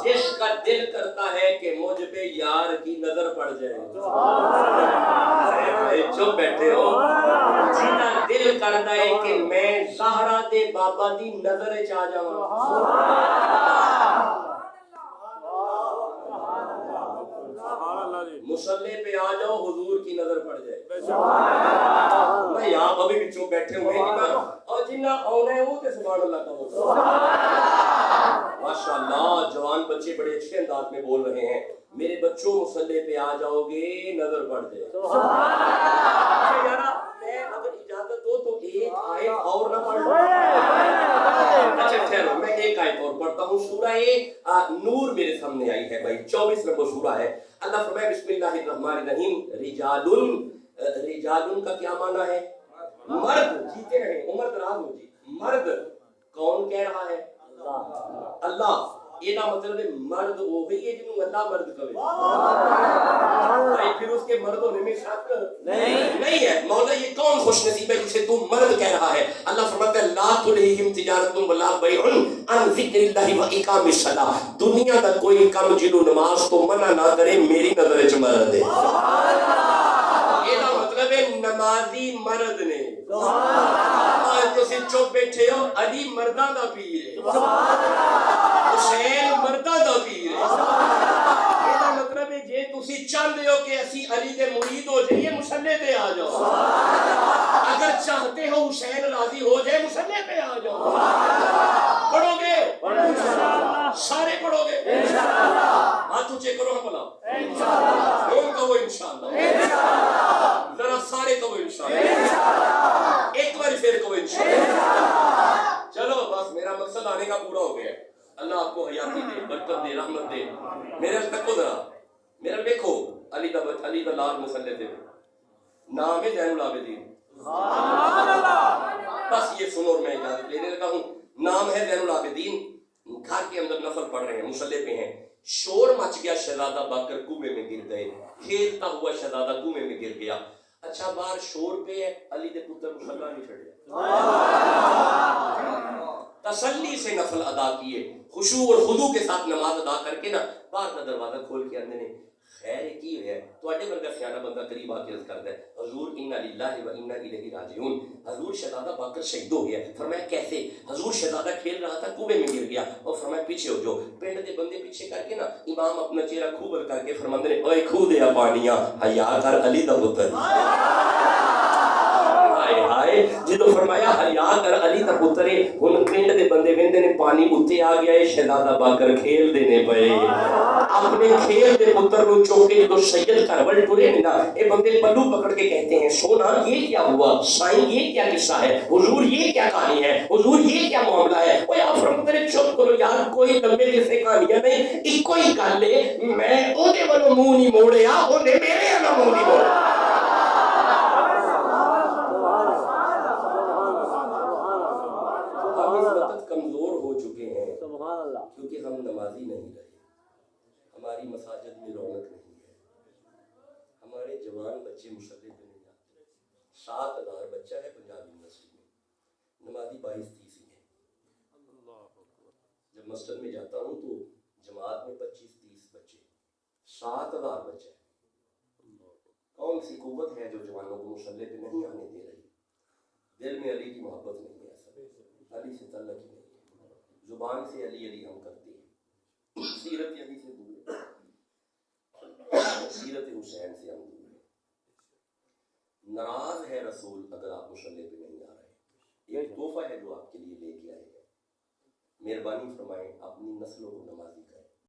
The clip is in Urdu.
جس کا دل کرتا ہے کہ مجھ پہ یار کی نظر پڑ جائے، چپ بیٹھے ہو، جنہ دل کرتا ہے کہ میں زہرا دے بابا دی نظر چ آ جاواں، مصلی پہ آ جاؤ حضور کی نظر پڑ جائے۔ میں یہاں ابھی بھی چپ بیٹھے ہوئے ہیں اور جنہ آنا ہے وہ تے سبحان اللہ کا ہوگا۔ ماشاءاللہ جوان بچے بڑے اچھے انداز میں بول رہے ہیں، میرے بچوں مصلی پہ آ جاؤ گے نظر پڑ جائے۔ میں اگر اجازت دو تو ایک آیت اور نہ پڑھ لوں؟ اچھا ٹھہرو، میں ایک آیت اور پڑھتا ہوں۔ سورہ نور میرے سامنے آئی ہے بھائی، 24 نمبر سورہ ہے۔ اللہ فرمائے بسم اللہ الرحمن الرحیم، رجال کا کیا معنی ہے؟ مرد، جیتے رہے عمر دراز ہو جی۔ مرد کون کہہ رہا ہے؟ اللہ۔ یہ مطلب ہے مرد وہی ہے جنہوں اللہ مرد کہے، پھر اس کے مرد ہونے میں شک نہیں ہے۔ مولا یہ کون خوش نصیب ہے جسے تو مرد کہہ رہا ہے؟ اللہ فرماتا ہے لا تلہہم تجارت ولا بیع عن ذکر اللہ واقام الصلاۃ، دنیا کا کوئی کام جنوں نماز تو منع نہ کرے، میری نظر وچ مرد ہے۔ یہ مطلب ہے نمازی مرد نے۔ تسی چپ بیٹھے ہو، علی مرداں دا پیر ہے، حسین مرداں دا پیر ہے۔ یہ مطلب ہے جے تسی چاہتے ہو کہ اسی علی دے مرید ہو جائیے مصلی پہ آ جاؤ، اگر چاہتے ہو حسین راضی ہو جائے مصلی پہ آ جاؤ۔ پڑھو گے؟ سارے پڑھو گے؟ ہاتھ اونچے کرو نا بلا، کون کہو انشاءاللہ، ذرا سارے کہو انشاءاللہ، ایک بار پھر کہو انشاءاللہ۔ چلو بس میرا مقصد آنے کا پورا ہو گیا۔ اللہ آپ کو حیاتی دے، برکت دے، رحمت دے۔ میرے تک ذرا میرا دیکھو، علی کا لال مصلی دے نام ہے زین العابدین، بس یہ سنو اور میں اجازت لینے لگا ہوں۔ نام ہے زین العابدین، گھر کے اندر نفل پڑھ رہے ہیں، مصلی پہ ہیں، شور مچ گیا، شہزادہ باقر کنویں میں گر گئے، کھیلتا ہوا شہزادہ کنویں میں گر گیا۔ اچھا باہر شور پہ ہے، علی دے پتر مصلی نہیں چھڑیا، تسلی سے نفل ادا کیے، خشوع اور خضوع کے ساتھ نماز ادا کر کے نا باہر کا دروازہ کھول کے اندر نے خیر کی ہے تو اڈے بندہ سیانا بندہ قریب آ کے عرض کرتا ہے حضور انا للہ و انا الیہ راجعون، حضور شہزادہ باقر شہید ہو گیا۔ فرمایا کیسے؟ حضور شہزادہ کھیل رہا تھا کنویں میں گر گیا، اور فرمایا پیچھے ہو جو پنڈ دے بندے پیچھے کر کے نا امام اپنا چہرہ کھوبر کر کے فرماندے نے اوے کھو دیا پانیاں، حیا کر علی دا پتر۔ جدو فرمایا حیا کر علی دا پتر ہے، ہن پنڈ دے بندے ویندے نے پانی اتے آ گیا ہے، شہزادہ باقر کھیل دینے پئے، اپنے کھیل دے پتر نو چوکے جدو سید کر ول ٹرے نا، اے بندے پلو پکڑ کے کہتے ہیں سونا یہ کیا ہوا، سائیں یہ کیا قصہ ہے، حضور یہ کیا کہانی ہے، حضور یہ کیا معاملہ ہے؟ اوے آپ فرماتے نے چپ کرو یار، کوئی لمبے قصے کہانیاں نہیں، ایک ہی گل ہے، میں او دے والوں منہ نہیں موڑیا، او نے میرے والوں منہ نہیں موڑیا۔ کمزور ہو چکے ہیں کیونکہ ہم نمازی نہیں رہے، ہماری مساجد میں رونق نہیں ہے، ہمارے جوان بچے مصلی پہ نہیں آتے۔ 7,000 بچہ ہے پنجاب یونیورسٹی میں، نمازی 22-30 ہی ہیں۔ جب مسجد میں جاتا ہوں تو جماعت میں 25-30 بچے، 7,000 بچے، کون سی قوت ہے جو جوانوں کو مصلی پہ نہیں آنے دے رہی؟ دل میں علی کی محبت نہیں ہے، علی سے تعلق نہیں ہے، زبان سے علی علی ہم کرتے ہیں، سیرت علی سے دور ہے، سیرت حسین سے ہم دور ہیں۔ ناراض ہے رسول اگر آپ مصلی پہ نہیں آ رہے، یہ تحفہ ہے جو آپ کے لیے لے کے آئے ہیں، مہربانی فرمائیں اپنی نسلوں کو نمازی کریں۔